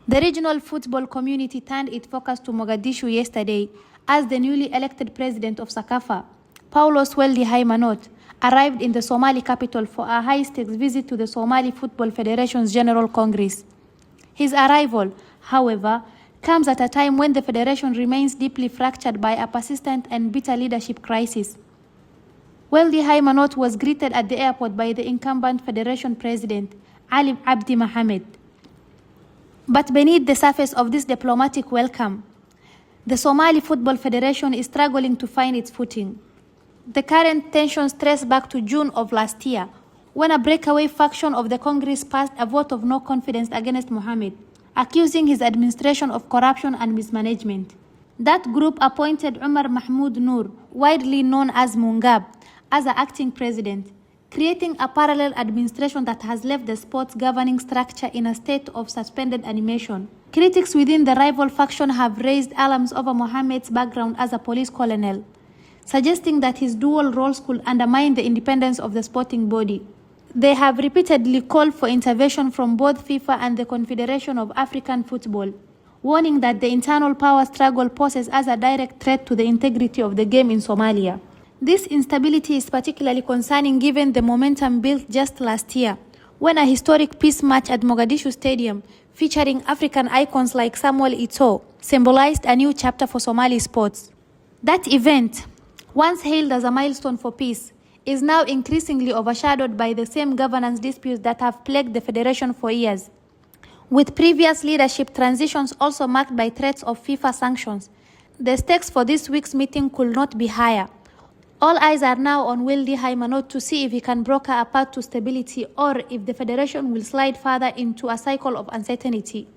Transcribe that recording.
The regional football community turned its focus to Mogadishu yesterday as the newly elected president of CECAFA, Paulos Weldi Haimanot, arrived in the Somali capital for a high-stakes visit to the Somali Football Federation's General Congress. His arrival, however, comes at a time when the federation remains deeply fractured by a persistent and bitter leadership crisis. Weldi Haimanot was greeted at the airport by the incumbent federation president, Ali Abdi Mohamed. But beneath the surface of this diplomatic welcome, the Somali Football Federation is struggling to find its footing. The current tensions trace back to June of last year, when a breakaway faction of the Congress passed a vote of no confidence against Mohamed, accusing his administration of corruption and mismanagement. That group appointed Umar Mahmoud Noor, widely known as Mungab, as the acting president, creating a parallel administration that has left the sport's governing structure in a state of suspended animation. Critics within the rival faction have raised alarms over Mohamed's background as a police colonel, suggesting that his dual roles could undermine the independence of the sporting body. They have repeatedly called for intervention from both FIFA and the Confederation of African Football, warning that the internal power struggle poses as a direct threat to the integrity of the game in Somalia. This instability is particularly concerning given the momentum built just last year, when a historic peace match at Mogadishu Stadium, featuring African icons like Samuel Eto'o, symbolized a new chapter for Somali sports. That event, once hailed as a milestone for peace, is now increasingly overshadowed by the same governance disputes that have plagued the federation for years. With previous leadership transitions also marked by threats of FIFA sanctions, the stakes for this week's meeting could not be higher. All eyes are now on Weldi Haimanot to see if he can broker a path to stability or if the federation will slide further into a cycle of uncertainty.